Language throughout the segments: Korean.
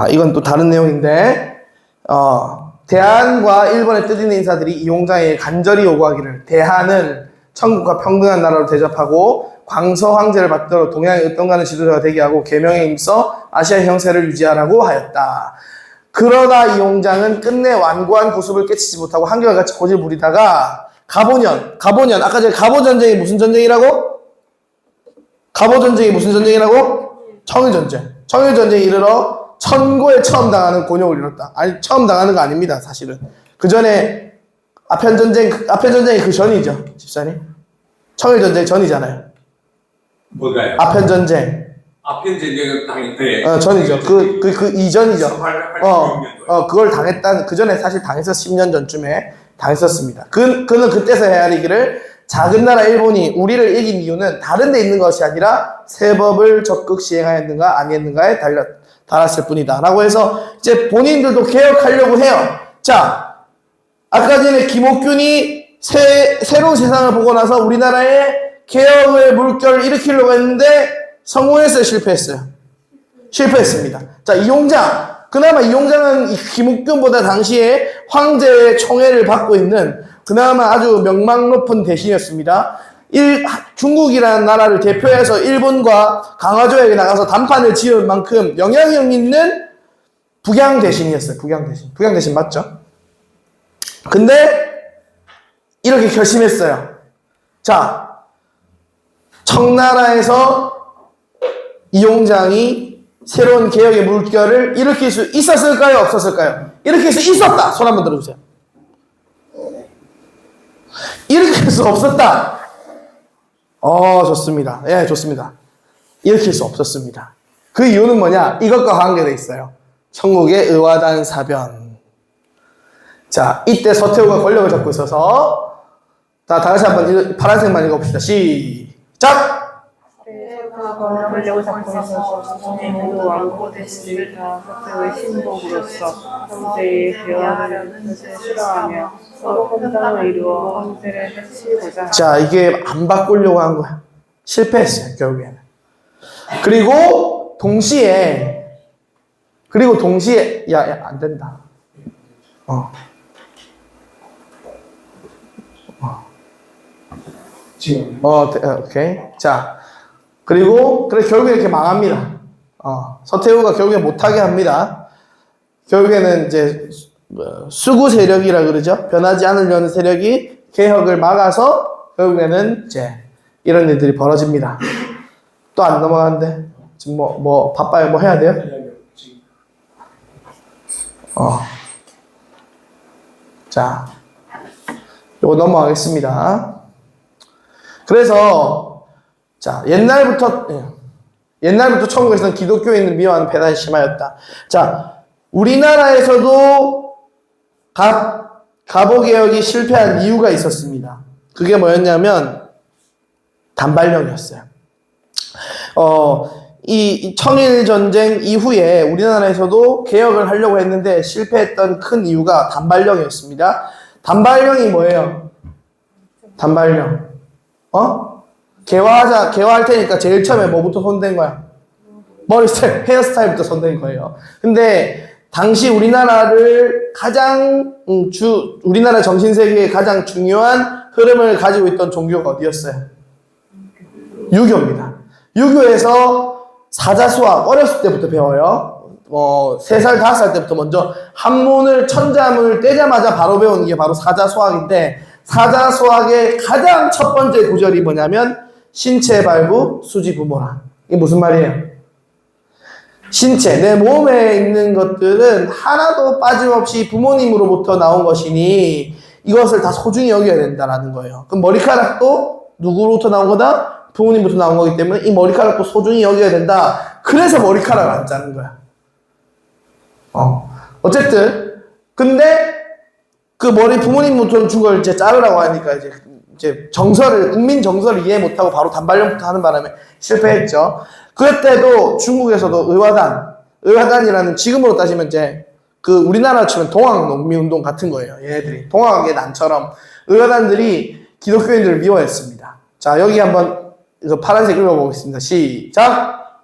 이건 또 다른 내용인데, 대한과 일본의 뜻 있는 인사들이 이용장에게 간절히 요구하기를 대한은 천국과 평등한 나라로 대접하고 광서 황제를 받들어 동양의 으뜸가는 지도자가 되게 하고 계명에 힘써 아시아 형세를 유지하라고 하였다. 그러나 이용장은 끝내 완고한 구습을 깨치지 못하고 한결같이 고집을 부리다가 가보년 아까 전에 가보전쟁이 무슨 전쟁이라고? 가보전쟁이 무슨 전쟁이라고? 청일전쟁에 이르러 천고에 처음 당하는 곤욕을 이뤘다. 아니, 처음 당하는 거 아닙니다, 사실은. 그 전에 아편전쟁이 그 전이죠, 집사님. 청일전쟁 전이잖아요. 뭐가요? 아편전쟁. 아편전쟁은 당연히. 전이죠. 그 이전이죠. 그걸 당했다는, 그 전에 사실 당했어, 10년 전쯤에 당했었습니다. 그는 그때서 헤아리기를 작은 나라 일본이 우리를 이긴 이유는 다른 데 있는 것이 아니라 세법을 적극 시행하였는가 아니했는가에 달았을 뿐이다. 라고 해서 이제 본인들도 개혁하려고 해요. 자, 아까 전에 김옥균이 새로운 세상을 보고 나서 우리나라에 개혁의 물결을 일으키려고 했는데 성공했어요? 실패했습니다. 자, 이용장. 그나마 이용장은 김옥균보다 당시에 황제의 총애를 받고 있는 그나마 아주 명망 높은 대신이었습니다. 중국이라는 나라를 대표해서 일본과 강화조약에 나가서 단판을 지을 만큼 영향력 있는 북양 대신이었어요. 북양 대신 맞죠? 근데 이렇게 결심했어요. 자, 청나라에서 이용장이 새로운 개혁의 물결을 일으킬 수 있었을까요? 없었을까요? 일으킬 수 있었다. 손 한번 들어주세요. 일으킬 수 없었다. 좋습니다. 예, 좋습니다. 일으킬 수 없었습니다. 그 이유는 뭐냐? 이것과 관계되어 있어요. 천국의 의화단 사변. 자, 이때 서태후가 권력을 잡고 있어서, 자, 다같이 한번 파란색만 읽어봅시다. 시작! 권력을 잡고 있어서 모두 왕고 대신을 다 서태후의 신복으로서 황제의 개헌하려는 뜻을 싫어하며 서로 혼당을 이루어 황제를 해치고자. 자, 이게 안 바꾸려고 한 거야. 실패했어요, 결국에는. 그리고 동시에, 야, 안 된다. 지금. 오케이. 자, 그래, 결국에 이렇게 망합니다. 서태후가 결국에 못하게 합니다. 결국에는 이제, 수구 세력이라 그러죠. 변하지 않으려는 세력이 개혁을 막아서 결국에는 이제 이런 일들이 벌어집니다. 또 안 넘어가는데? 지금 바빠요? 뭐 해야 돼요? 자, 요거 넘어가겠습니다. 그래서, 자, 옛날부터 천국에서는 기독교인을 미워하는 배단이 심하였다. 자, 우리나라에서도 갑오개혁이 실패한 이유가 있었습니다. 그게 뭐였냐면, 단발령이었어요. 이 청일전쟁 이후에 우리나라에서도 개혁을 하려고 했는데 실패했던 큰 이유가 단발령이었습니다. 단발령이 뭐예요? 단발령. 개화할 테니까 제일 처음에 뭐부터 손댄 거야? 머리 스타일, 헤어스타일부터 손댄 거예요. 근데 당시 우리나라를 우리나라 정신세계의 가장 중요한 흐름을 가지고 있던 종교가 어디였어요? 유교입니다. 유교에서 사자수학 어렸을 때부터 배워요. 3살, 5살 때부터 먼저 한문을, 천자문을 떼자마자 바로 배우는 게 바로 사자수학인데, 사자수학의 가장 첫 번째 구절이 뭐냐면 신체발부 수지부모라. 이게 무슨 말이에요? 신체, 내 몸에 있는 것들은 하나도 빠짐없이 부모님으로부터 나온 것이니 이것을 다 소중히 여겨야 된다라는 거예요. 그럼 머리카락도 누구로부터 나온 거다? 부모님부터 나온 거기 때문에 이 머리카락도 소중히 여겨야 된다. 그래서 머리카락을 안 자른 거야. 어쨌든 근데 그 머리 부모님부터 준 걸 이제 자르라고 하니까 이제 국민 정서를 이해 못하고 바로 단발령부터 하는 바람에 실패했죠. 그때도 중국에서도 의화단이라는 지금으로 따지면 이제 우리나라 치면 동학농민운동 같은 거예요. 얘네들이 동학의 난처럼 의화단들이 기독교인들을 미워했습니다. 자, 여기 한번 파란색 읽어보겠습니다. 시작!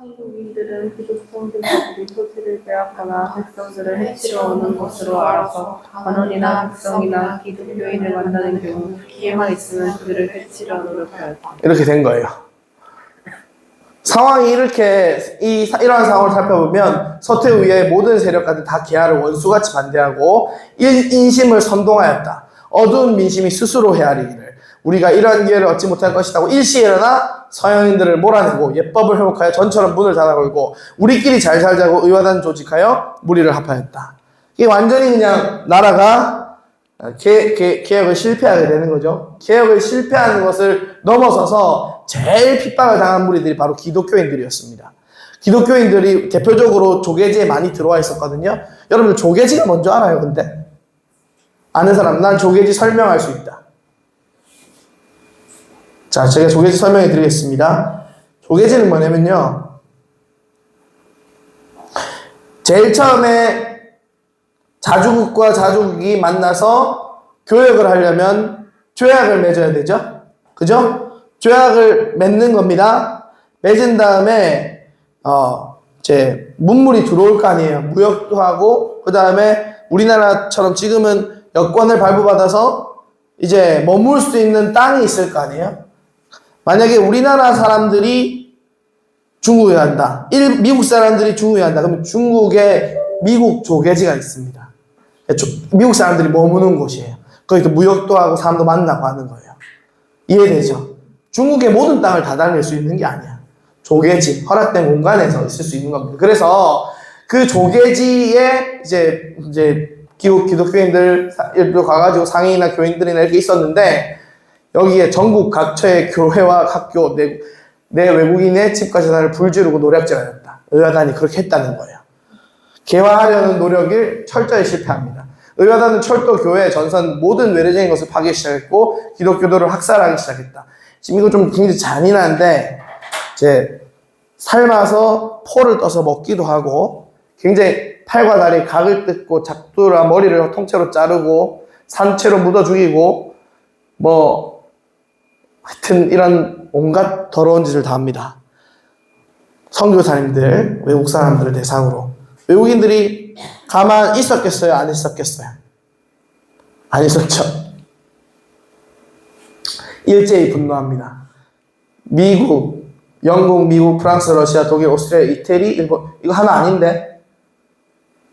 한국인들은 기독교 공격자들이 토지를 빼앗거나 백성들을 해치러 오는 것으로 알아서 관원이나 백성이나 기독교인을 만나는 경우 기회만 있으면 그들을 해치려 노력하였다. 이렇게 된 거예요. 상황이 이렇게 이러한 상황을 살펴보면 서태후의 모든 세력까지 다 개화를 원수같이 반대하고 인심을 선동하였다. 어두운 민심이 스스로 헤아리기를 우리가 이러한 기회를 얻지 못할 것이라고 일시에 일어나 서양인들을 몰아내고 예법을 회복하여 전처럼 문을 닫아걸고 우리끼리 잘 살자고 의화단 조직하여 무리를 합하였다. 이게 완전히 그냥 나라가 개혁을 실패하게 되는 거죠. 개혁을 실패하는 것을 넘어서서 제일 핍박을 당한 무리들이 바로 기독교인들이었습니다. 기독교인들이 대표적으로 조계지에 많이 들어와 있었거든요. 여러분들 조계지가 뭔지 알아요? 근데 아는 사람, 난 조계지 설명할 수 있다. 자, 제가 조계지 설명해 드리겠습니다. 조계지는 뭐냐면요, 제일 처음에 자주국과 자주국이 만나서 교역을 하려면 조약을 맺어야 되죠. 그죠? 조약을 맺는 겁니다. 맺은 다음에 이제 문물이 들어올 거 아니에요. 무역도 하고, 그 다음에 우리나라처럼 지금은 여권을 발부받아서 이제 머물 수 있는 땅이 있을 거 아니에요. 만약에 우리나라 사람들이 중국에 간다, 미국 사람들이 중국에 간다, 그러면 중국에 미국 조계지가 있습니다. 미국 사람들이 머무는 곳이에요. 거기서 무역도 하고 사람도 만나고 하는 거예요. 이해되죠? 중국의 모든 땅을 다 다닐 수 있는 게 아니야. 조계지, 허락된 공간에서 있을 수 있는 겁니다. 그래서 그 조계지에 이제 기독교인들 일부 가가지고 상인이나 교인들이나 이렇게 있었는데, 여기에 전국 각처의 교회와 학교, 내 외국인의 집과 재산을 불지르고 노략질하였다. 의화단이 그렇게 했다는 거예요. 개화하려는 노력을 철저히 실패합니다. 의화단은 철도, 교회, 전선 모든 외래적인 것을 파괴 시작했고 기독교도를 학살하기 시작했다. 지금 이거 좀 굉장히 잔인한데, 이제 삶아서 포를 떠서 먹기도 하고, 굉장히 팔과 다리 각을 뜯고 작두라 머리를 통째로 자르고 산채로 묻어 죽이고, 하여튼 이런 온갖 더러운 짓을 다 합니다. 선교사님들, 외국 사람들을 대상으로. 외국인들이 가만 있었겠어요? 안 있었겠어요? 안 있었죠. 일제히 분노합니다. 미국, 영국, 미국, 프랑스, 러시아, 독일, 오스트리아, 이태리, 일본, 이거 하나 아닌데?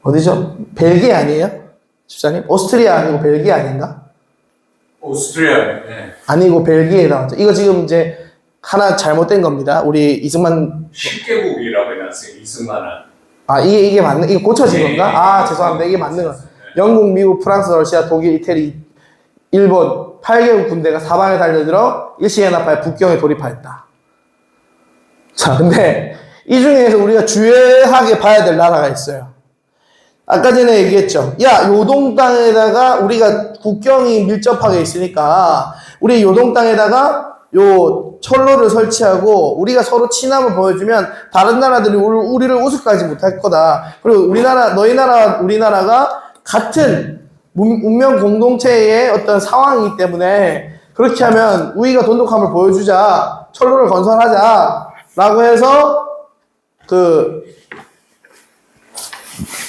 어디죠? 벨기에 아니에요? 집사님? 오스트리아 아니고 벨기에 아닌가? 오스트리아. 네. 아니고 벨기에 나왔죠. 이거 지금 이제 하나 잘못된 겁니다. 우리 이승만 10개국이라고 해놨어요. 이승만은. 이게 맞는, 이게 고쳐진 네, 건가? 네. 죄송합니다. 이게 맞는 거. 네. 영국, 미국, 프랑스, 러시아, 독일, 이태리, 일본 8개국 군대가 사방에 달려들어 일시연합하여 북경에 돌입하였다. 자, 근데 이 중에서 우리가 주의하게 봐야 될 나라가 있어요. 아까 전에 얘기했죠. 야, 요동 땅에다가 우리가 국경이 밀접하게 있으니까 우리 요동 땅에다가 요 철로를 설치하고 우리가 서로 친함을 보여주면 다른 나라들이 우리를 우습게하지 못할 거다. 그리고 우리나라, 너희 나라, 우리나라가 같은 운명 공동체의 어떤 상황이기 때문에 그렇게 하면 우리가 돈독함을 보여주자, 철로를 건설하자 라고 해서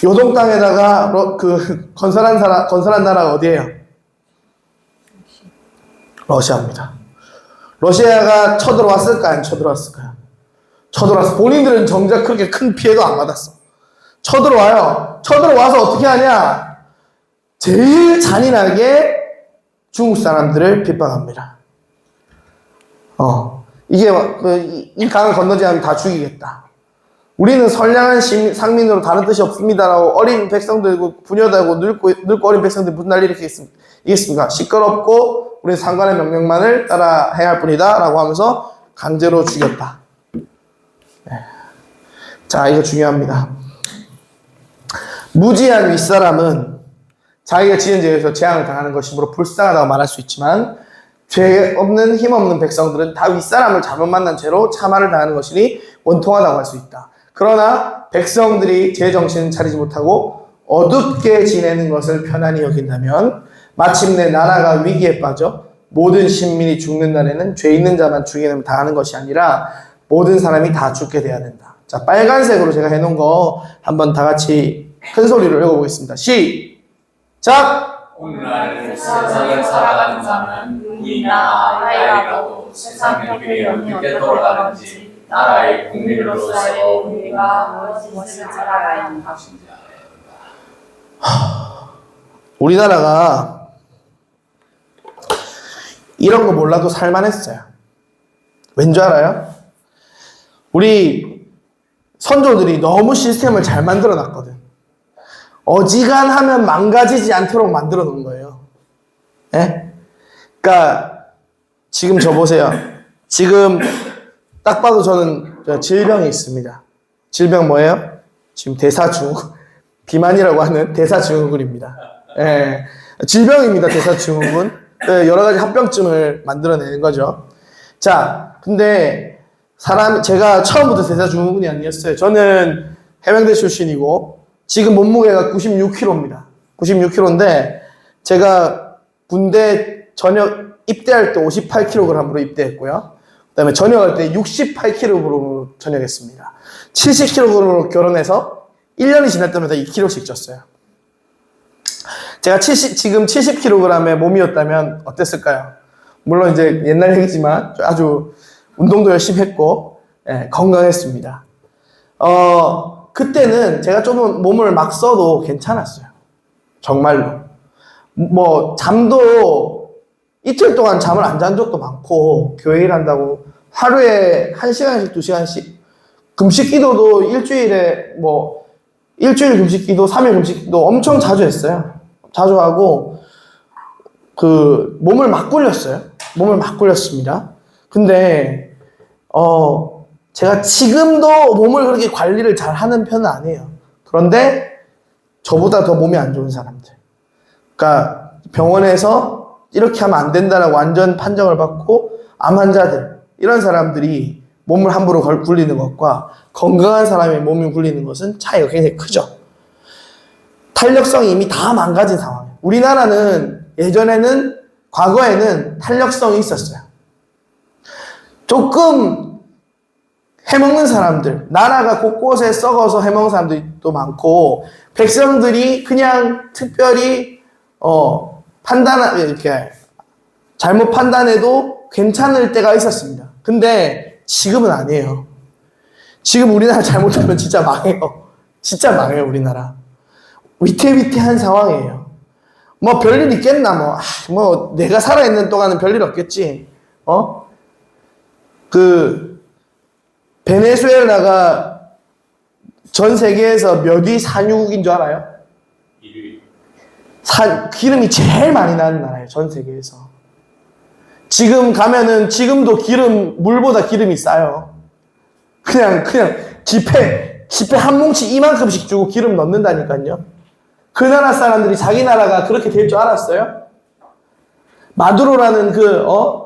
요동 땅에다가 건설한 나라가 어디예요? 러시아입니다. 러시아가 쳐들어왔을까? 안 쳐들어왔을까요? 쳐들어왔어. 본인들은 정작 그렇게 큰 피해도 안 받았어. 쳐들어와요. 쳐들어와서 어떻게 하냐? 제일 잔인하게 중국 사람들을 핍박합니다. 이게 이 강을 건너지 다 죽이겠다. 우리는 선량한 상민으로 다른 뜻이 없습니다라고 어린 백성들고 부녀들고 늙고 어린 백성들 무슨 날 이겠습니까? 시끄럽고 우리는 상관의 명령만을 따라 행할 뿐이다 라고 하면서 강제로 죽였다. 자, 이거 중요합니다. 무지한 윗사람은 자기가 지은 죄에서 재앙을 당하는 것이므로 불쌍하다고 말할 수 있지만, 죄 없는 힘없는 백성들은 다 윗사람을 잘못 만난 죄로 참화를 당하는 것이니 원통하다고 할 수 있다. 그러나 백성들이 제 정신을 차리지 못하고 어둡게 지내는 것을 편안히 여긴다면 마침내 나라가 위기에 빠져 모든 신민이 죽는 날에는 죄 있는 자만 죽이는 당하는 것이 아니라 모든 사람이 다 죽게 돼야 된다. 자, 빨간색으로 제가 해놓은 거 한번 다 같이 큰 소리로 읽어보겠습니다. 시작! 오늘날 세상에 살아가는 자는 누구이나 아이라도 세상의 길이 어떻게 돌아가는지 나라의 국민으로서의 우리가 무엇을 알아야 한다. 우리나라가 이런 거 몰라도 살만했어요. 왠 줄 알아요? 우리 선조들이 너무 시스템을 잘 만들어 놨거든. 어지간하면 망가지지 않도록 만들어 놓은 거예요. 예? 그러니까 지금 저 보세요. 지금 딱 봐도 저는 질병이 있습니다. 질병 뭐예요? 지금 대사증후군. 비만이라고 하는 대사증후군입니다. 예. 질병입니다. 대사증후군. 여러 가지 합병증을 만들어내는 거죠. 자, 근데 제가 처음부터 대사증후군이 아니었어요. 저는 해병대 출신이고 지금 몸무게가 96kg입니다. 96kg인데 제가 군대 전역 입대할 때 58kg으로 입대했고요. 그다음에 전역할 때 68kg으로 전역했습니다. 70kg으로 결혼해서 1년이 지날 때마다 2kg씩 쪘어요. 제가 지금 70kg의 몸이었다면 어땠을까요? 물론 이제 옛날 얘기지만 아주 운동도 열심히 했고 건강했습니다. 그때는 제가 좀 몸을 막 써도 괜찮았어요. 정말로. 뭐 잠도 이틀 동안 잠을 안 잔 적도 많고 교회 일한다고 하루에 1시간씩 2시간씩 금식 기도도 일주일 금식 기도 3일 금식 기도 엄청 자주 했어요. 자주 하고 몸을 막 굴렸어요. 몸을 막 굴렸습니다. 근데 제가 지금도 몸을 그렇게 관리를 잘 하는 편은 아니에요. 그런데 저보다 더 몸이 안 좋은 사람들, 그러니까 병원에서 이렇게 하면 안 된다라고 완전 판정을 받고 암 환자들, 이런 사람들이 몸을 함부로 굴리는 것과 건강한 사람의 몸을 굴리는 것은 차이가 굉장히 크죠. 탄력성이 이미 다 망가진 상황이에요. 우리나라는 과거에는 탄력성이 있었어요. 조금 해먹는 사람들, 나라가 곳곳에 썩어서 해먹는 사람들이 또 많고, 백성들이 그냥 특별히 이렇게 잘못 판단해도 괜찮을 때가 있었습니다. 근데 지금은 아니에요. 지금 우리나라 잘못하면 진짜 망해요. 진짜 망해요, 우리나라. 위태위태한 상황이에요. 뭐 별일 있겠나, 내가 살아있는 동안은 별일 없겠지. 베네수엘라가 전 세계에서 몇 위 산유국인 줄 알아요? 1위. 기름이 제일 많이 나는 나라예요, 전 세계에서. 지금 가면은 지금도 물보다 기름이 싸요. 그냥 지폐 한 뭉치 이만큼씩 주고 기름 넣는다니까요. 그 나라 사람들이 자기 나라가 그렇게 될 줄 알았어요? 마두로라는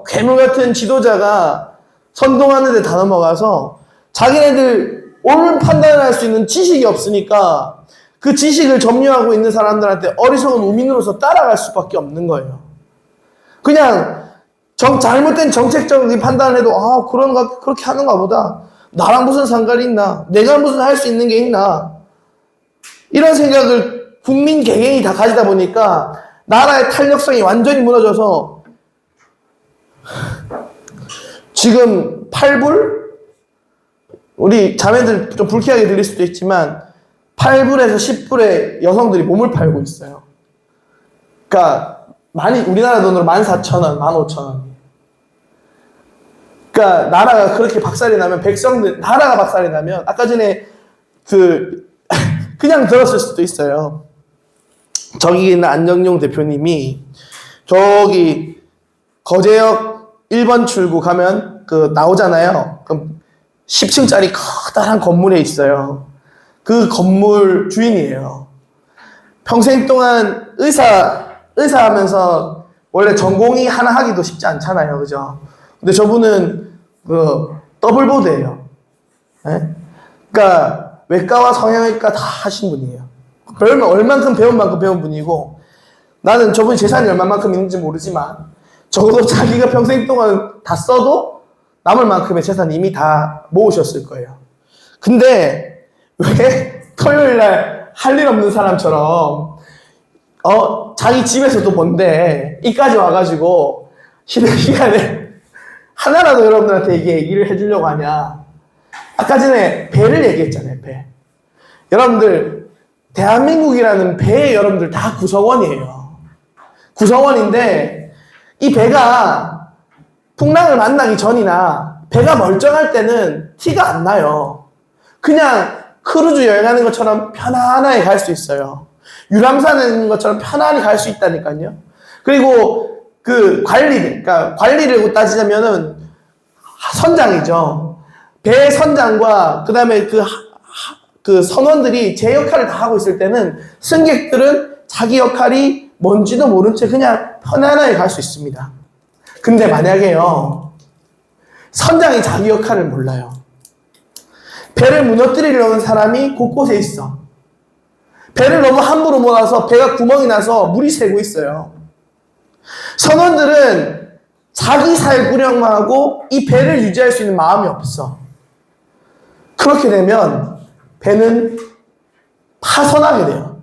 괴물 같은 지도자가 선동하는 데 다 넘어가서 자기네들 옳은 판단을 할 수 있는 지식이 없으니까 그 지식을 점유하고 있는 사람들한테 어리석은 우민으로서 따라갈 수밖에 없는 거예요. 그냥 잘못된 정책적인 판단을 해도 그렇게 하는가 보다. 나랑 무슨 상관이 있나? 내가 무슨 할 수 있는 게 있나? 이런 생각을 국민 개개인이 다 가지다 보니까 나라의 탄력성이 완전히 무너져서 지금 8불? 우리 자매들 좀 불쾌하게 들릴 수도 있지만 8불에서 10불에 여성들이 몸을 팔고 있어요. 그러니까 우리나라 돈으로 14,000원, 15,000원. 그러니까 나라가 그렇게 박살이 나면 나라가 박살이 나면 아까 전에 그냥 들었을 수도 있어요. 저기 있는 안정용 대표님이 저기 거제역 1번 출구 가면 나오잖아요. 그럼 10층짜리 커다란 건물에 있어요. 그 건물 주인이에요. 평생 동안 의사 하면서 원래 전공이 하나 하기도 쉽지 않잖아요. 그죠? 근데 저분은 더블보드예요. 네? 그러니까 외과와 성형외과 다 하신 분이에요. 얼만큼 배운 만큼 배운 분이고, 나는 저분이 재산이 얼마만큼 있는지 모르지만 적어도 자기가 평생 동안 다 써도 남을 만큼의 재산 이미 다 모으셨을 거예요. 근데 왜 토요일 날 할 일 없는 사람처럼 자기 집에서도 본데 이까지 와가지고 쉬는 시간에 하나라도 여러분들한테 이게 얘기를 해주려고 하냐. 아까 전에 배를 얘기했잖아요. 배. 여러분들 대한민국이라는 배에 여러분들 다 구성원이에요. 구성원인데 이 배가 풍랑을 만나기 전이나 배가 멀쩡할 때는 티가 안 나요. 그냥 크루즈 여행하는 것처럼 편안하게 갈 수 있어요. 유람선에 있는 것처럼 편안히 갈 수 있다니까요. 그리고 그 그러니까 관리를 따지자면은 선장이죠. 배 선장과 그 다음에 그 선원들이 제 역할을 다 하고 있을 때는 승객들은 자기 역할이 뭔지도 모른 채 그냥 편안하게 갈 수 있습니다. 근데 만약에요, 선장이 자기 역할을 몰라요. 배를 무너뜨리려는 사람이 곳곳에 있어. 배를 너무 함부로 몰아서 배가 구멍이 나서 물이 새고 있어요. 선원들은 자기 살 구령만 하고 이 배를 유지할 수 있는 마음이 없어. 그렇게 되면 배는 파손하게 돼요.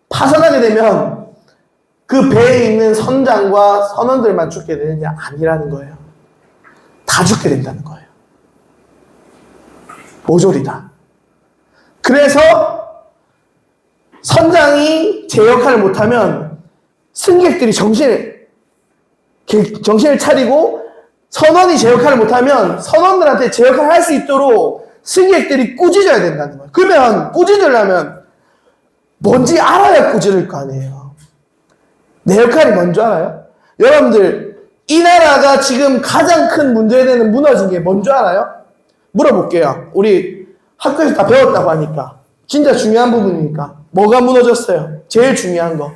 파손하게 되면 그 배에 있는 선장과 선원들만 죽게 되느냐? 아니라는 거예요. 다 죽게 된다는 거예요. 모조리다. 그래서 선장이 제 역할을 못하면 승객들이 정신을 차리고, 선원이 제 역할을 못하면 선원들한테 제 역할을 할 수 있도록 승객들이 꾸짖어야 된다는 거예요. 그러면 꾸짖으려면 뭔지 알아야 꾸짖을 거 아니에요. 내 역할이 뭔지 알아요? 여러분들, 이 나라가 지금 가장 큰 문제에 대한 무너진 게 뭔지 알아요? 물어볼게요. 우리 학교에서 다 배웠다고 하니까. 진짜 중요한 부분이니까. 뭐가 무너졌어요? 제일 중요한 거.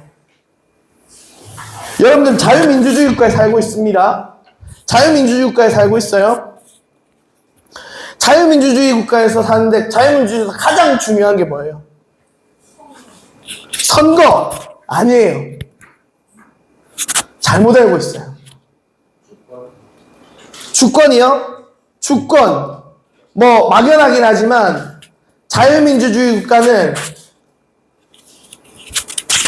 여러분들 자유민주주의 국가에 살고 있습니다. 자유민주주의 국가에 살고 있어요. 자유민주주의 국가에서 사는데 자유민주주의에서 가장 중요한 게 뭐예요? 선거! 아니에요. 잘못 알고 있어요. 주권이요? 주권. 뭐 막연하긴 하지만 자유민주주의 국가는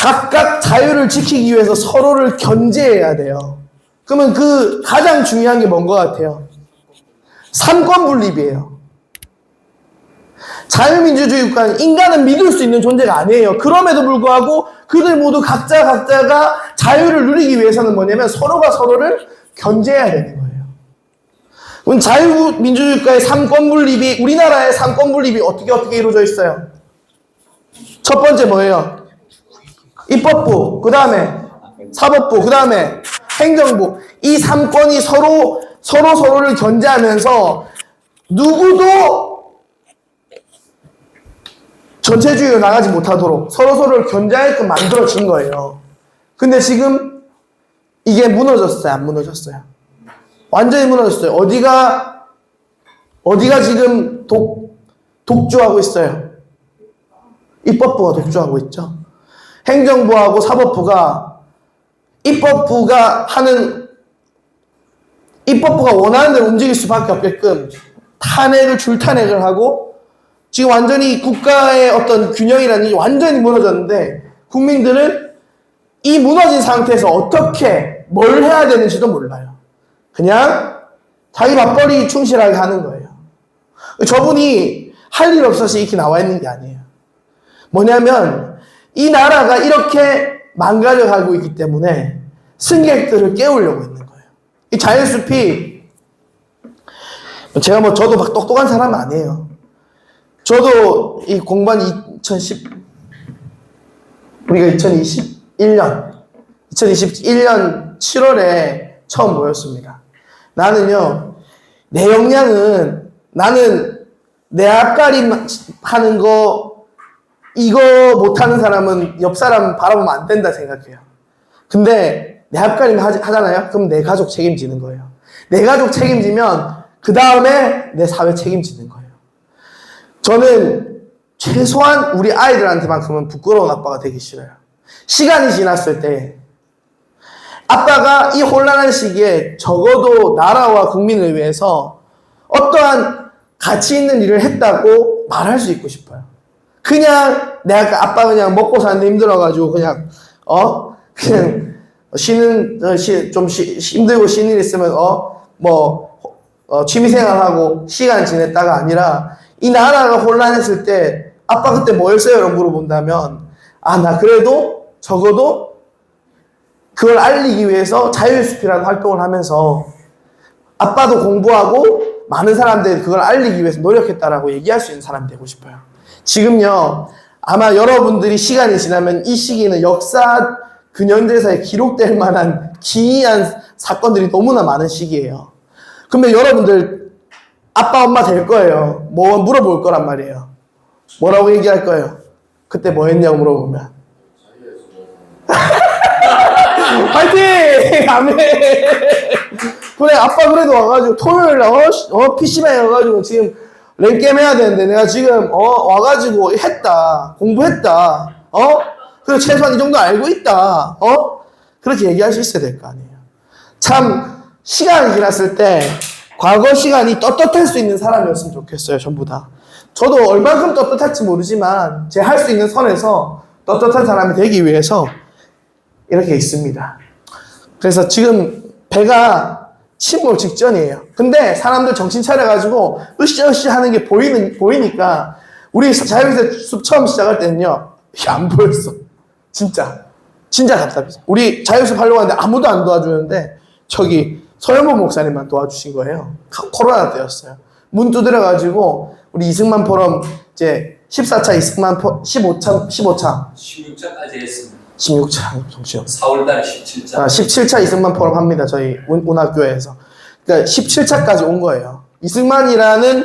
각각 자유를 지키기 위해서 서로를 견제해야 돼요. 그러면 그 가장 중요한 게 뭔 것 같아요? 삼권 분립이에요. 자유민주주의 국가는 인간은 믿을 수 있는 존재가 아니에요. 그럼에도 불구하고 그들 모두 각자가 자유를 누리기 위해서는 뭐냐면 서로가 서로를 견제해야 되는 거예요. 그럼 자유민주주의 국가의 삼권 분립이, 우리나라의 삼권 분립이 어떻게 이루어져 있어요? 첫 번째 뭐예요? 입법부, 그 다음에 사법부, 그 다음에 행정부. 이 삼권이 서로를 견제하면서 누구도 전체주의로 나가지 못하도록 서로를 견제하게끔 만들어진 거예요. 근데 지금 이게 무너졌어요? 안 무너졌어요? 완전히 무너졌어요. 어디가 지금 독주하고 있어요? 입법부가 독주하고 있죠. 행정부하고 사법부가 입법부가 원하는 대로 움직일 수밖에 없게끔 줄탄핵을 하고, 지금 완전히 국가의 어떤 균형이라는 게 완전히 무너졌는데, 국민들은 이 무너진 상태에서 어떻게 뭘 해야 되는지도 몰라요. 그냥 자기 맞벌이 충실하게 하는 거예요. 저분이 할 일 없어서 이렇게 나와 있는 게 아니에요. 뭐냐면 이 나라가 이렇게 망가져가고 있기 때문에 승객들을 깨우려고 있는 거예요. 이 자연숲이, 저도 막 똑똑한 사람은 아니에요. 저도 이 공부한 우리가 2021년 7월에 처음 모였습니다. 나는요, 내 역량은, 나는 내 앞가림 하는 거, 이거 못하는 사람은 옆 사람 바라보면 안 된다 생각해요. 근데 내 앞가림 하잖아요? 그럼 내 가족 책임지는 거예요. 내 가족 책임지면 그 다음에 내 사회 책임지는 거예요. 저는 최소한 우리 아이들한테만큼은 부끄러운 아빠가 되기 싫어요. 시간이 지났을 때 아빠가 이 혼란한 시기에 적어도 나라와 국민을 위해서 어떠한 가치 있는 일을 했다고 말할 수 있고 싶어요. 그냥 내가 아빠 그냥 먹고 사는데 힘들어가지고 그냥 그냥 힘들고 쉬는 일 있으면 취미생활하고 시간 지냈다가 아니라 이 나라가 혼란했을 때 아빠 그때 뭐 했어요? 라고 물어본다면 나 그래도 적어도 그걸 알리기 위해서 자율숲이라는 활동을 하면서 아빠도 공부하고 많은 사람들이 그걸 알리기 위해서 노력했다라고 얘기할 수 있는 사람이 되고 싶어요. 지금요, 아마 여러분들이 시간이 지나면 이 시기는 역사 근현대사에 기록될 만한 기이한 사건들이 너무나 많은 시기예요. 그러면 여러분들 아빠 엄마 될 거예요. 뭐 물어볼 거란 말이에요. 뭐라고 얘기할 거예요? 그때 뭐 했냐고 물어보면 화이팅! 아멘! 그래 아빠 그래도 와가지고 토요일날 PC방에 와가지고 지금 랭게임 해야 되는데 내가 지금 와가지고 했다 공부했다 그리고 최소한 이 정도 알고 있다 그렇게 얘기할 수 있어야 될 거 아니에요. 참 시간이 지났을 때 과거 시간이 떳떳할 수 있는 사람이었으면 좋겠어요. 전부 다. 저도 얼만큼 떳떳할지 모르지만 제 할 수 있는 선에서 떳떳한 사람이 되기 위해서 이렇게 있습니다. 그래서 지금 배가 침몰 직전이에요. 근데 사람들 정신 차려가지고 으쌰으쌰 하는 게 보이니까 우리 자유의 숲 처음 시작할 때는요 안 보였어. 진짜 답답했어. 우리 자유숲 하려고 하는데 아무도 안 도와주는데 저기 서현보 목사님만 도와주신 거예요. 코로나 때였어요. 문 두드려가지고 우리 이승만 포럼 이제 14차 이승만 15차 16차까지 했습니다. 16차 정시요. 4월달 17차. 17차 이승만 포럼 합니다. 저희 운학교에서. 그러니까 17차까지 온 거예요. 이승만이라는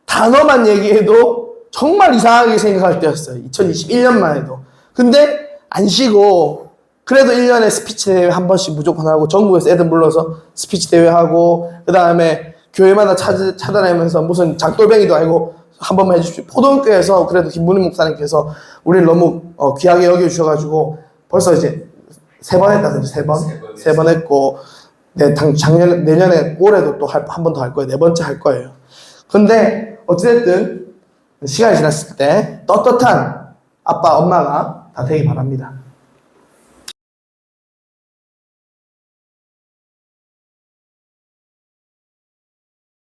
단어만 얘기해도 정말 이상하게 생각할 때였어요. 2021년만 해도. 근데 안 쉬고 그래도 1년에 스피치 대회 한 번씩 무조건 하고 전국에서 애들 불러서 스피치 대회 하고 그 다음에 교회마다 찾아다니면서 무슨 장돌뱅이도 아니고 한 번만 해주십시오. 포동교에서 그래도 김문희 목사님께서 우리를 너무 귀하게 여겨주셔가지고 벌써 이제 3번 했다든지 3번 했고 내년에 올해도 또 한 번 더 할 거예요. 4번째 할 거예요. 근데 어찌됐든 시간이 지났을 때 떳떳한 아빠 엄마가 다 되기 바랍니다.